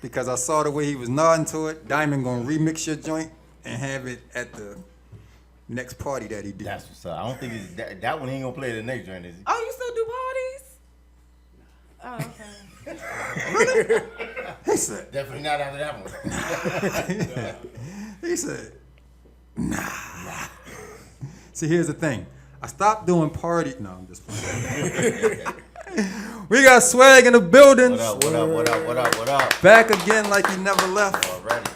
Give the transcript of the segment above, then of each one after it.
because I saw the way he was nodding to it. Diamond gonna remix your joint and have it at the next party that he did. That's what's up. I don't think it's that one. He ain't gonna play the next joint, is he? Oh, you still do parties? Oh, okay. He said, Definitely not after that one. he said, nah. See, here's the thing. I stopped doing party. No, I'm just playing. We got Swag in the building. What up? What up? What up? What up? What up? Back again like he never left. Already.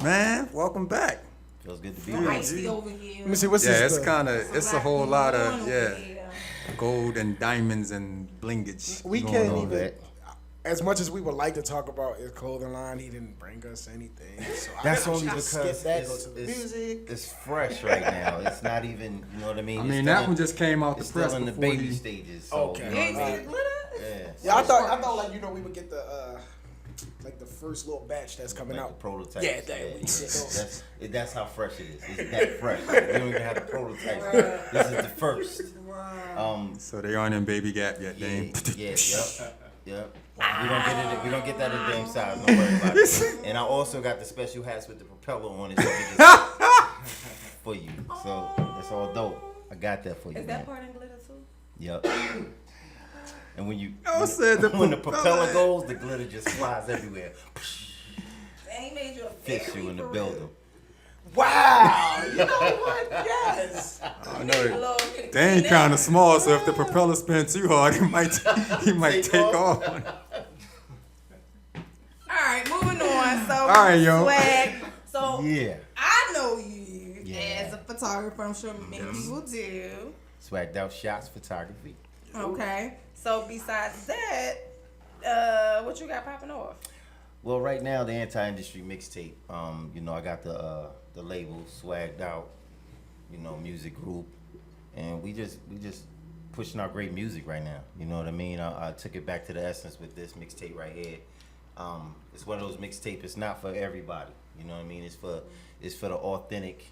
Man, welcome back. Feels good to be No here. icy over here. Let me see what's Yeah, this. it's kind of, it's a whole lot of, yeah, Yeah. gold and diamonds and blingage. We going can't on. even. that. As much as we would like to talk about his clothing line, he didn't bring us anything. So That's I only should because skip that. Go it's, to the it's, music. it's fresh right now. It's not even, you know what I mean? I It's mean, still that in- one just came out the It's press still in the before baby he- stages. So, Okay. You know You what ain't I seen mean? it glitter? Yeah. Yeah, I thought like we would get the like the first little batch that's coming Like out. the prototypes. Yeah, that we get those. That's how fresh it is. It's that fresh. We don't even have the prototypes. This is the first. So they aren't in Baby Gap yet, Yeah, Dame. yep. We don't get that in Dame size. Don't worry about it. And I also got the special hats with the propeller on it, so we just for you. So that's all dope. I got that for you, Is man. that part in glitter too? Yep. And Said the when the propeller propeller. goes, the glitter just flies everywhere. They made you a Fits you in the fairy building. Wow, you know what? Yes. I know. Hello. Dame kind of small, so if the propeller spins too hard, he might take off. All right, moving on. So, All right, yo. Swag. So, Yeah. I know you Yeah. as a photographer. I'm sure many people do. Swagged out shots photography. Okay. So, besides that, what you got popping off? Well, right now the anti-industry mixtape. You know, I got the label Swagged Out, you know, music group, and we just pushing out great music right now. You know what I mean? I took it back to the essence with this mixtape right here. It's one of those mixtapes. It's not for everybody. You know what I mean? It's for the authentic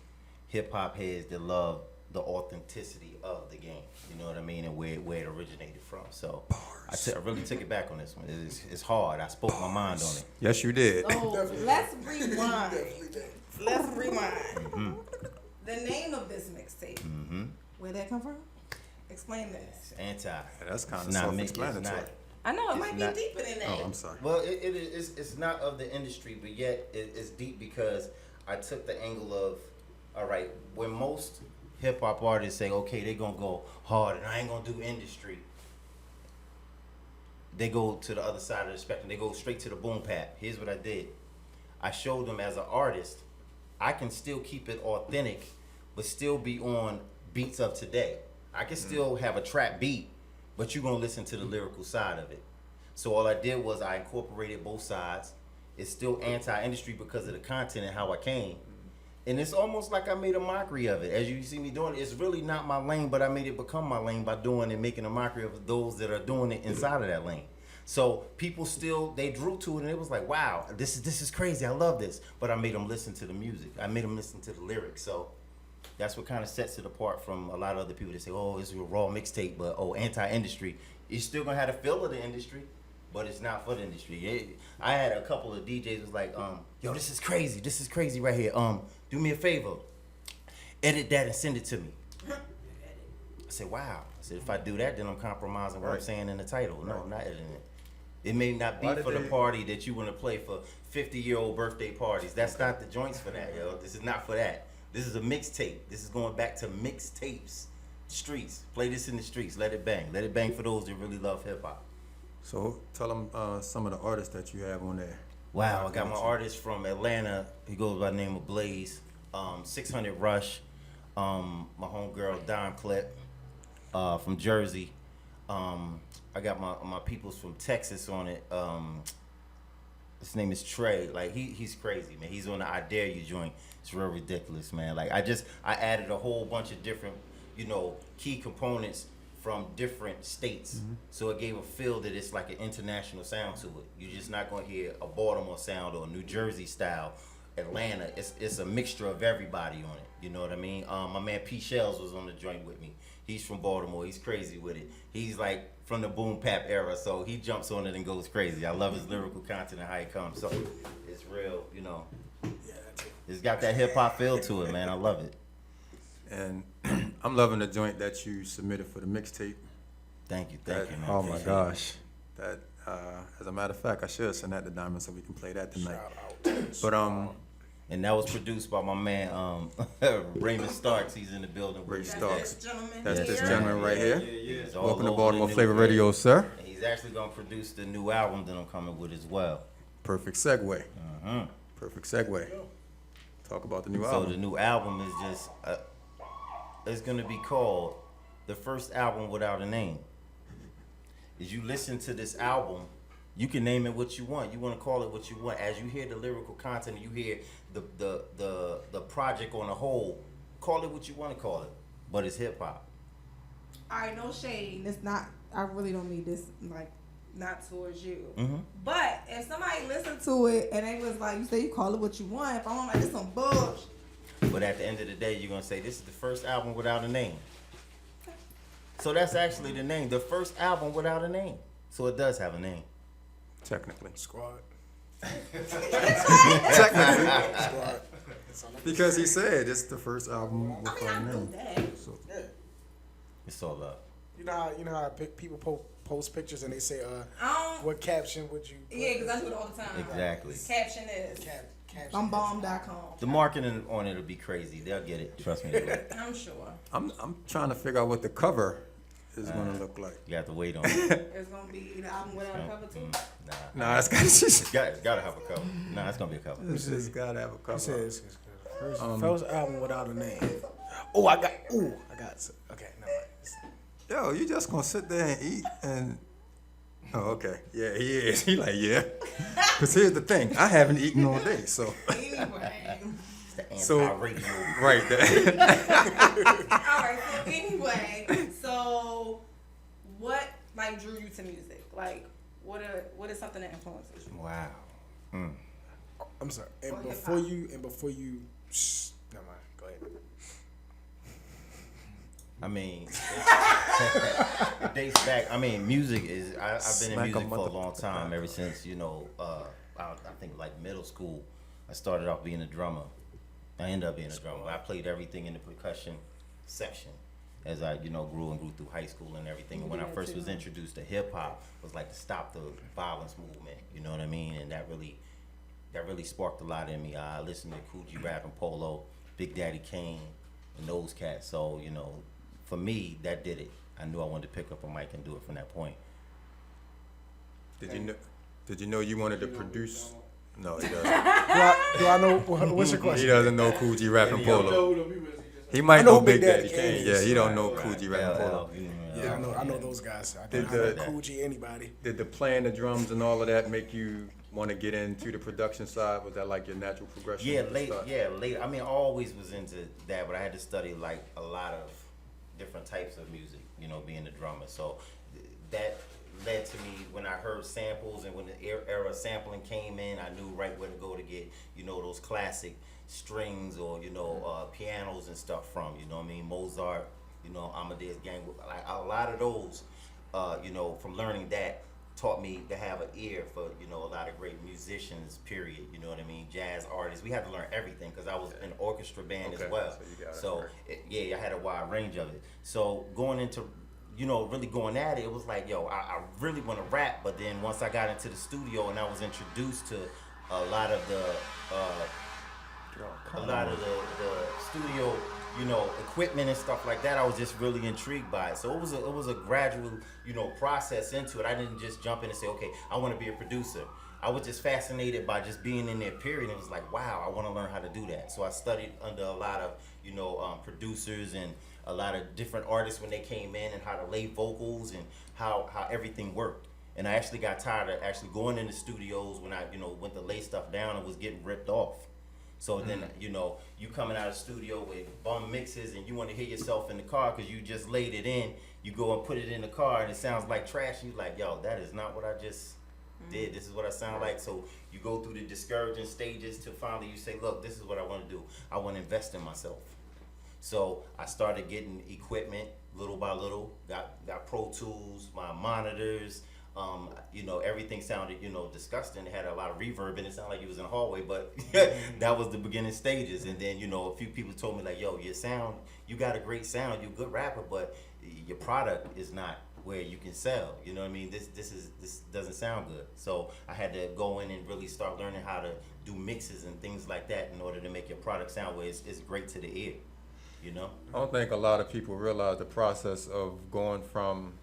hip hop heads that love the authenticity of the game. You know what I mean? And where it originated from. So I really took it back on this one. It's hard. I spoke my mind on it. Yes, you did. So, let's rewind. Definitely did. Let's rewind. The name of this mixtape. Where'd that come from? Explain this. It's anti. That's kind of It's not mixed. self-explanatory. It's not. I know it It's might be not- deeper than that. Oh, I'm sorry. Well, it's not of the industry, but yet it's deep because I took the angle of, all right, when most hip hop artists say, okay, they're gonna go hard and I ain't gonna do industry, they go to the other side of the spectrum. They go straight to the boom bap. Here's what I did. I showed them as an artist, I can still keep it authentic, but still be on beats of today. I can still have a trap beat, but you're gonna listen to the lyrical side of it. So all I did was I incorporated both sides. It's still anti-industry because of the content and how I came. And it's almost like I made a mockery of it. As you see me doing it, it's really not my lane, but I made it become my lane by doing and making a mockery of those that are doing it inside of that lane. So people still, they drew to it and it was like, wow, this is crazy. I love this. But I made them listen to the music. I made them listen to the lyrics. So that's what kind of sets it apart from a lot of other people that say, oh, it's a raw mixtape, but oh, anti-industry. You're still gonna have the feel of the industry, but it's not for the industry. I had a couple of DJs was like, yo, this is crazy right here. Do me a favor, edit that and send it to me. I said, wow. I said, if I do that, then I'm compromising what I'm saying in the title. No, I'm not editing it. It may not be for the party that you want to play for 50-year-old birthday parties. That's not the joints for that, yo. This is not for that. This is a mixtape. This is going back to mixtapes. Streets. Play this in the streets. Let it bang. Let it bang for those that really love hip hop. So tell them some of the artists that you have on there. Wow, I got my artist from Atlanta. He goes by the name of Blaze. 600 Rush. My homegirl Don Clip from Jersey. I got my peoples from Texas on it. His name is Trey. Like he's crazy, man. He's on the I Dare You joint. It's real ridiculous, man. Like I added a whole bunch of different, key components from different states. So it gave a feel that it's like an international sound to it. You're just not gonna hear a Baltimore sound or a New Jersey style. Atlanta. It's a mixture of everybody on it. You know what I mean? My man P Shells was on the joint with me. He's from Baltimore. He's crazy with it. He's like from the boom bap era, so he jumps on it and goes crazy. I love his lyrical content and how he comes. So it's real, you know. Yeah, that's it. It's got that hip hop feel to it, man. I love it. And I'm loving the joint that you submitted for the mixtape. Thank you, That- man. oh my Appreciate it. gosh. That as a matter of fact, I should send that to Diamond so we can play that tonight. Shout out. But And that was produced by my man Raymond Starks. He's in the building. Ray with me Starks. This gentleman That's Yes, this sir. gentleman right here. He's all Welcome to over Baltimore the Flavor new Radio, wave. sir. And he's actually gonna produce the new album that I'm coming with as well. Perfect segue. Mhm. Perfect segue. Talk about the new So album. the new album is just it's gonna be called The First Album Without a Name. As you listen to this album, you can name it what you want. You want to call it what you want. As you hear the lyrical content, you hear the project on the whole. Call it what you want to call it, but it's hip hop. All right, no shade. It's not. I really don't mean this like not towards you. Mm-hmm. But if somebody listened to it and they was like, you say you call it what you want. If I'm like, this some bullshit. But at the end of the day, you're gonna say this is the first album without a name. So that's actually the name, the first album without a name. So it does have a name. Technically. Squad. Technically. Squad. Because he said it's the first album I mean, without I a know name. that. So, Yeah. It's all up. You know how people post pictures and they say, I don't. what caption would you put? Yeah, because I do it all the time. Exactly. Caption is Caption. I'm bomb.com. The marketing on it will be crazy. They'll get it. Trust me. They will. I'm sure. I'm trying to figure out what the cover is going to look like. You have to wait on it. It's gonna be the album without a cover too. Nah. Nah, it's Gotta have a cover. Nah, it's gonna be a cover. it's just got to have a He cover. says first album without a name. I got. Okay, no. Yo, you just going to sit there and eat and... Oh, okay. Yeah, he is. He like, yeah. Because here's the thing. I haven't eaten all day, so... Anyway. It's the So- anti-radio. Right there. Alright, so anyway, so what like drew you to music? Like what is something that influences you? Wow. I'm sorry. Or And hip-hop. before you shh, never mind. Go ahead. I mean, it dates back. I mean, music is. I've been in Smack 'em music for a with the long time. back. Ever since I think like middle school, I started off being a drummer. I ended up being a drummer. I played everything in the percussion section as I grew through high school and everything. And when I first was introduced to hip hop, was like to stop the violence movement. You know what I mean? And that really sparked a lot in me. I listened to Coogee Rap and Polo, Big Daddy Kane, and those cats. So for me, that did it. I knew I wanted to pick up a mic and do it from that point. Did you know you wanted to produce? No, he doesn't. Do I know what's your He question? doesn't know Coogee Rap and Yeah, Polo. He might I know know Big Big Daddy Daddy Kane. Kane. Yeah, he don't know Coogee Rap and Polo. Yeah, I know those guys. I Did don't know the- Coogee anybody. Did the playing the drums and all of that make you want to get into the production side? Was that like your natural progression? Yeah, at the late. start? Yeah, late. I mean, I always was into that, but I had to study like a lot of different types of music. Being a drummer, so that led to me when I heard samples and when the era sampling came in, I knew right where to go to get those classic strings or pianos and stuff from. You know what I mean? Mozart. Amadeus Gang. Like a lot of those. From learning that taught me to have an ear for a lot of great musicians. Period. You know what I mean? Jazz artists. We had to learn everything because I was in an orchestra band as Okay, well. so you got it So first. I had a wide range of it. So going into really going at it, it was like, I really want to rap. But then once I got into the studio and I was introduced to a lot of the studio, equipment and stuff like that, I was just really intrigued by it. So it was a gradual, process into it. I didn't just jump in and say, okay, I want to be a producer. I was just fascinated by just being in there, period. It was like, wow, I want to learn how to do that. So I studied under a lot of, producers and a lot of different artists when they came in and how to lay vocals and how everything worked. And I actually got tired of actually going in the studios when I, went to lay stuff down and was getting ripped off. So then, you coming out of the studio with bum mixes and you want to hear yourself in the car because you just laid it in. You go and put it in the car and it sounds like trash. And you're like, yo, that is not what I just This is what I sound like. So you go through the discouraging stages to finally you say, look, this is what I want to do. I want to invest in myself. So I started getting equipment little by little. Got Pro Tools, my monitors. Everything sounded, disgusting. It had a lot of reverb and it sounded like it was in a hallway, but that was the beginning stages. And then, a few people told me like, yo, your sound, you got a great sound, you're a good rapper, but your product is not where you can sell. You know what I mean? This doesn't sound good. So I had to go in and really start learning how to do mixes and things like that in order to make your product sound where it's great to the ear. I don't think a lot of people realize the process of going from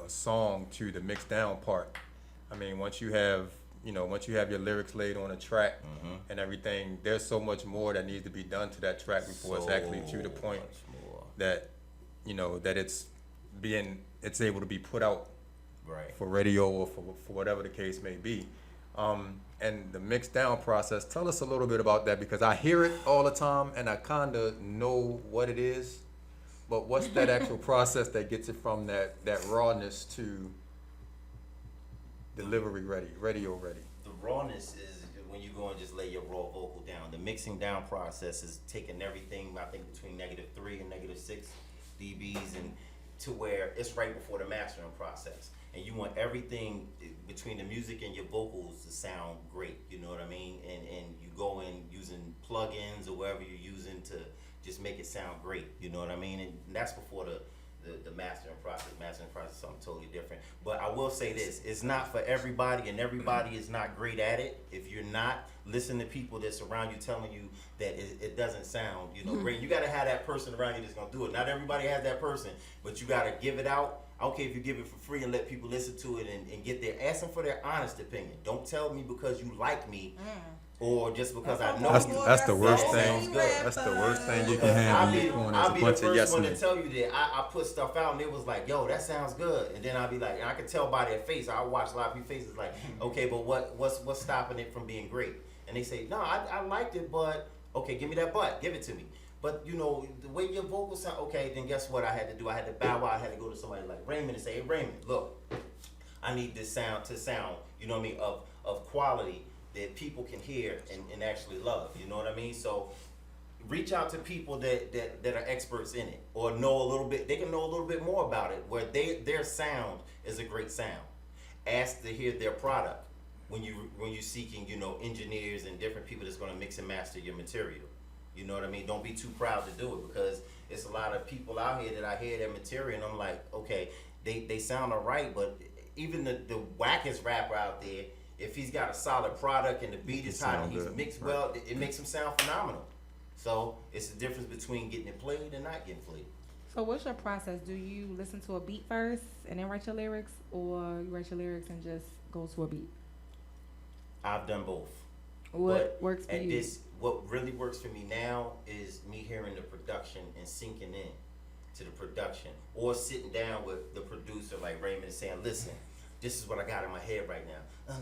a song to the mixed down part. I mean, once you have your lyrics laid on a track and everything, there's so much more that needs to be done to that track before it's actually to the point that that it's able to be put out for radio or for whatever the case may be. And the mix down process, tell us a little bit about that, because I hear it all the time and I kind of know what it is, but what's that actual process that gets it from that rawness to delivery ready, radio ready? The rawness is when you go and just lay your raw vocal down. The mixing down process is taking everything, I think between -3 and -6 dBs, and to where it's right before the mastering process. And you want everything between the music and your vocals to sound great, you know what I mean? And you go in using plugins or whatever you're using to just make it sound great, you know what I mean? And that's before the mastering process. Mastering process is something totally different. But I will say this, it's not for everybody, and everybody is not great at it. If you're not, listen to people that surround you telling you that it doesn't sound, great. You gotta have that person around you that's gonna do it. Not everybody has that person, but you gotta give it out. I don't care if you give it for free and let people listen to it and get their, ask them for their honest opinion. Don't tell me because you like me or just because I know you. That's the worst thing. Sounds good. That's the worst thing you can have in your corner is a bunch of yes I'll be the first one men. to tell you that I put stuff out and it was like, yo, that sounds good. And then I'll be like, and I can tell by their face. I watch a lot of people's faces like, okay, but what's stopping it from being great? And they say, no, I liked it, but okay, give me that but. Give it to me. But the way your vocals sound, okay, then guess what I had to do? I had to bow out. I had to go to somebody like Raymond and say, hey, Raymond, look, I need this sound to sound, you know what I mean, of quality that people can hear and actually love, you know what I mean? So reach out to people that are experts in it or know a little bit. They can know a little bit more about it where their sound is a great sound. Ask to hear their product when you're seeking, engineers and different people that's going to mix and master your material. You know what I mean? Don't be too proud to do it, because it's a lot of people out here that I hear their material and I'm like, okay, they sound all right, but even the wackest rapper out there, if he's got a solid product and the beat is hot and he's mixed well, it makes him sound phenomenal. So it's the difference between getting it played and not getting played. So what's your process? Do you listen to a beat first and then write your lyrics, or you write your lyrics and just go to a beat? I've done both. What works for you? What really works for me now is me hearing the production and sinking in to the production, or sitting down with the producer like Raymond and saying, listen, this is what I got in my head right now,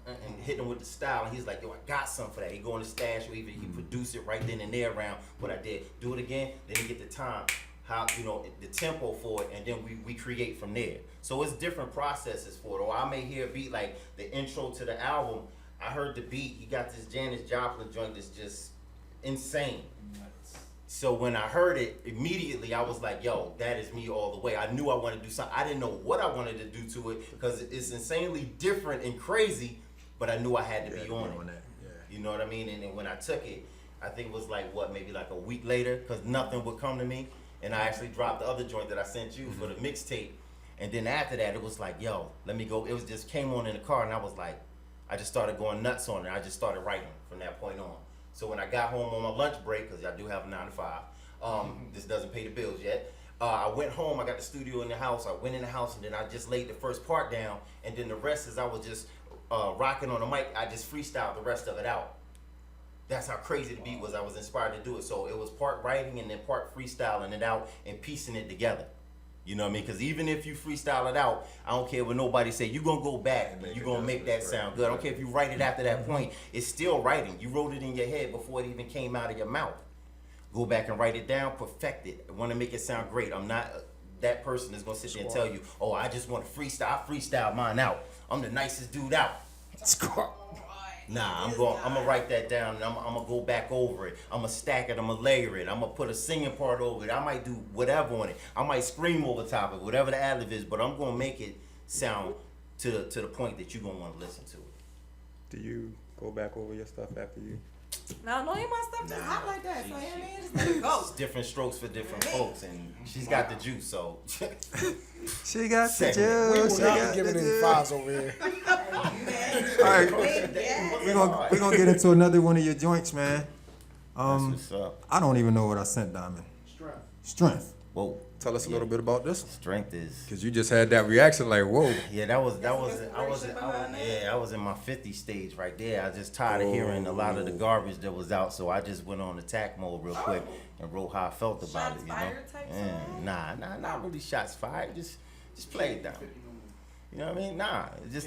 and hitting him with the style, and he's like, yo, I got something for that. He go in the stash, or even he produce it right then and there around what I did. Do it again, then he get the time, how the tempo for it, and then we create from there. So it's different processes for it. Or I may hear a beat like the intro to the album. I heard the beat. He got this Janis Joplin joint that's just insane. So when I heard it, immediately I was like, yo, that is me all the way. I knew I wanted to do something. I didn't know what I wanted to do to it because it's insanely different and crazy, but I knew I had to be on it. Yeah. You know what I mean? And then when I took it, I think it was like, maybe like a week later, because nothing would come to me. And I actually dropped the other joint that I sent you for the mixtape. And then after that, it was like, yo, let me go. It was just came on in the car, and I was like, I just started going nuts on it. I just started writing from that point on. So when I got home on my lunch break, because I do have a 9 to 5, this doesn't pay the bills yet. I went home, I got the studio in the house, I went in the house, and then I just laid the first part down, and then the rest is I was just rocking on the mic, I just freestyled the rest of it out. That's how crazy the beat was. I was inspired to do it. So it was part writing and then part freestyling it out and piecing it together. You know what I mean? Because even if you freestyle it out, I don't care what nobody say. You're going to go back and you're going to make that sound good. I don't care if you write it after that point. It's still writing. You wrote it in your head before it even came out of your mouth. Go back and write it down, perfect it. I want to make it sound great. I'm not that person that's going to sit there and tell you, oh, I just want to freestyle. I freestyle mine out. I'm the nicest dude out. Nah, I'm gonna write that down and I'm gonna go back over it. I'm gonna stack it, I'm gonna layer it, I'm gonna put a singing part over it. I might do whatever on it. I might scream over top of it, whatever the ad-lib is, but I'm gonna make it sound to the point that you're gonna want to listen to it. Do you go back over your stuff after you? No, ain't my stuff just hot like that. So, you know what I mean? Just let it go. It's different strokes for different folks, and she's got the juice, so. She got the Segment. We juice. will She not got be giving the any juice. files over here. All right, we're gonna get into another one of your joints, man. That's what's up. I don't even know what I sent, Diamond. Strength. Whoa. Tell us a little bit about this one. Strength is. Cause you just had that reaction, like, whoa. Yeah, I was in my 50 stage right there. I just tired of hearing a lot of the garbage that was out, so I just went on attack mode real quick and wrote how I felt about Shots it. You know? fired type song? Nah, not really shots fired. Just play it down. You know what I mean? Nah,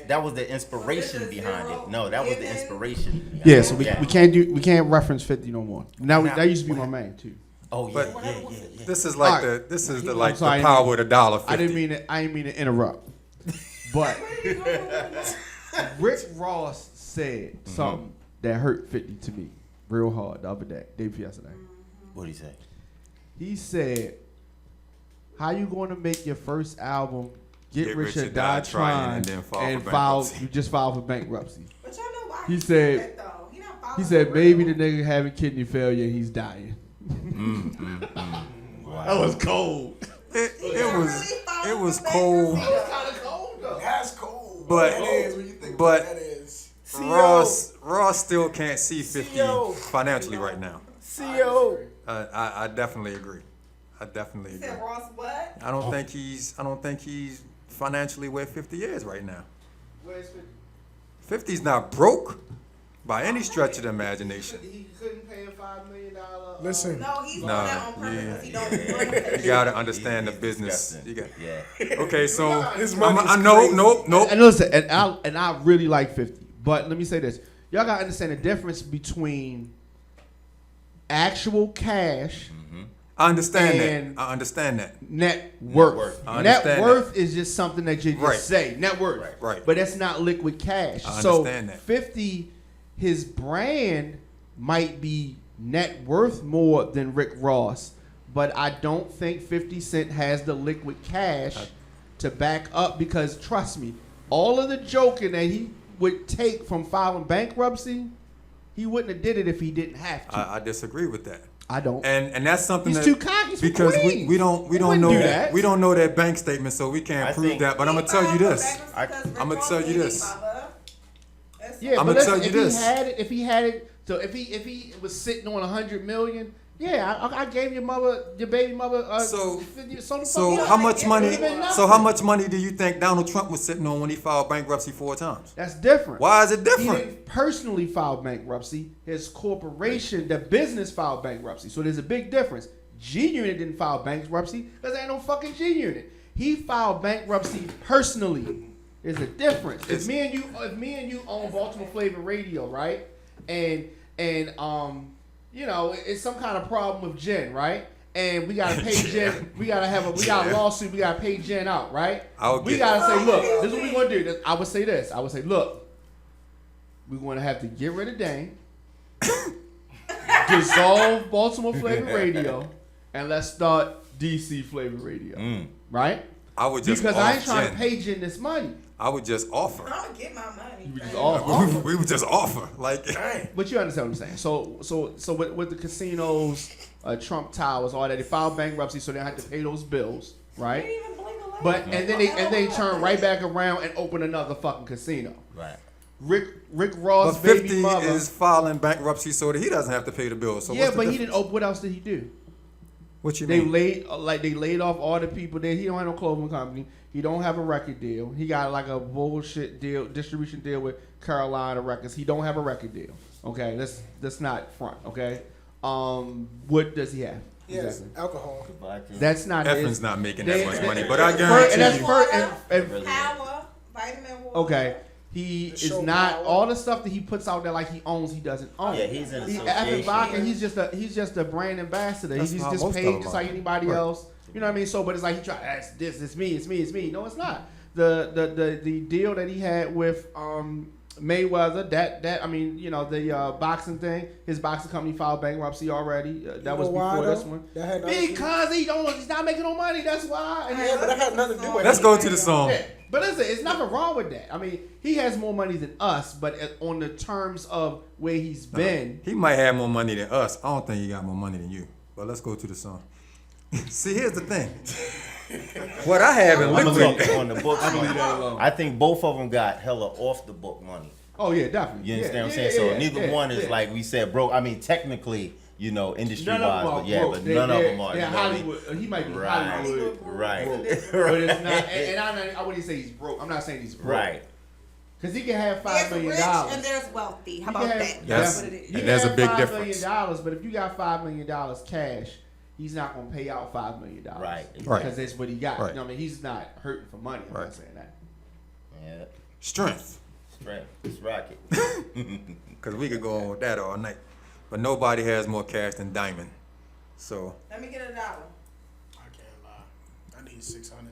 that was the inspiration behind it. No, that was the inspiration. behind Yeah, it. so we can't reference 50 no more. Now that used to be my main too. Oh yeah, But- yeah. This is like Alright. the sorry, power of the dollar 50. I didn't mean to interrupt. But Rick Ross said something that hurt 50 to me real hard the other day, day before yesterday. What'd he say? He said, "How you going to make your first album, Get Rich or Die Trying, and then file for you bankruptcy?" just filed for bankruptcy?" But y'all know why He said- did that, though. He not He following said, the "Maybe real. the nigga having kidney failure and he's dying." That was cold. It was cold. That's cold. But- that is when you think but- about that is. Ross still can't see 50 CEO. financially right now. CEO. I definitely agree. He said Ross what? I don't think he's financially where 50 is right now. Where's 50? 50's not broke by any stretch of the imagination. He couldn't pay a $5 million. Listen, No, he's doing Nah, that on purpose. yeah. He don't. You gotta understand the business. Disgusting. You got Yeah. okay. So His money's nope. And listen, and I really like 50. But let me say this: y'all gotta understand the difference between actual cash, I understand And- that. I understand that. net worth. worth. I Net understand worth is just something that you just Right. say. Net worth. Right. But that's not liquid cash. I So understand that. 50, his brand might be net worth more than Rick Ross, but I don't think 50 Cent has the liquid cash to back up, because trust me, all of the joking that he would take from filing bankruptcy, he wouldn't have did it if he didn't have to. I disagree with that. I don't. And that's something He's that too cocky for because Queens. we don't He wouldn't know do that. we don't know their bank statement, so we can't I prove think- that. But I'm gonna tell you this. I'ma tell you this. Yeah, I'ma but tell listen, you if this. he had it, so if he was sitting on 100 million, yeah, I gave your baby mother, So- 50, So fuck how yeah. much money? Even nothing. So how much money do you think Donald Trump was sitting on when he filed bankruptcy 4 times? That's different. Why is it He different? didn't personally file bankruptcy. His corporation, the business, filed bankruptcy. So there's a big difference. G Unit didn't file bankruptcy because there ain't no fucking G Unit. He filed bankruptcy personally. There's a difference. If me and you own Baltimore Flava Radio, right? And you know, it's some kind of problem with Jen, right? And we gotta pay Jen. We got a lawsuit. We gotta pay Jen out, right? We gotta say, look, this is what we gonna do. I would say this. I would say, look, we're gonna have to get rid of Dane, dissolve Baltimore Flava Radio, and let's start DC Flava Radio, right? I would just Because I ain't off trying Jen. to pay Jen this money. I would just offer. I'm gonna get my money. We just all. We would just offer. Like But you understand what I'm saying. So with the casinos, Trump Towers, all that, they filed bankruptcy, so they had to pay those bills, right? They didn't even blink a light. But and then they turn right back around and open another fucking casino. Right. Rick Ross' but baby 50 mother. is filing bankruptcy so that he doesn't have to pay the bill. So yeah, what's the but he difference? didn't open. What else did he do? What you They mean? laid off all the people there. He don't have no clothing company. He don't have a record deal. He got like a bullshit deal, distribution deal with Carolina Records. He don't have a record deal. Okay, that's not front. Okay, what does he have? yes, alcohol. That's not Effing's his. not making They- that much money, but I And guarantee that's you. first. Power, vitamin water. Okay. He The is show not power. all the stuff that he puts out there like he owns. He doesn't own. Yeah, he's an He, association. Vodka, he's just a brand ambassador. That's He's how just most of paid them just are. like anybody Right. else. You know what I mean? So, but it's like he try. It's me. No, it's not. the deal that he had with Mayweather, that I mean, you know, the boxing thing, his boxing company filed bankruptcy already. That was before this one. Because he's not making no money. That's why. And Yeah, but that had nothing to do with it. Let's go to the song. yeah. But listen, it's nothing wrong with that. I mean, he has more money than us, but on the terms of where he's been, He might have more money than us. I don't think he got more money than you. But let's go to the song. See, here's the thing. What I have in I'm gonna liquid. look on the books. I think both of them got hella off the book money. oh yeah, definitely. You understand what I'm saying? So neither one is like we said, broke. I mean, technically, you know, industry None of wise, them are but yeah, broke. but none of them are. They're You know, Hollywood. He might be Right. Hollywood. right, But it's not. And I wouldn't say he's broke. I'm not saying he's broke. right. Because he can have $5 There's million. rich and there's wealthy. How about that? That's- what it is. He can There's a have big $5 difference. million, but if you got $5 million cash, he's not gonna pay out $5 million. Right. Right. Because that's what he got. Right. You know what I mean, he's not hurting for money. I'm Right. not saying that. Yeah, Strength. strength. Let's rock it. Because we could go on with that all night. But nobody has more cash than Diamond. So, Let me get $1. I can't lie. I need 600.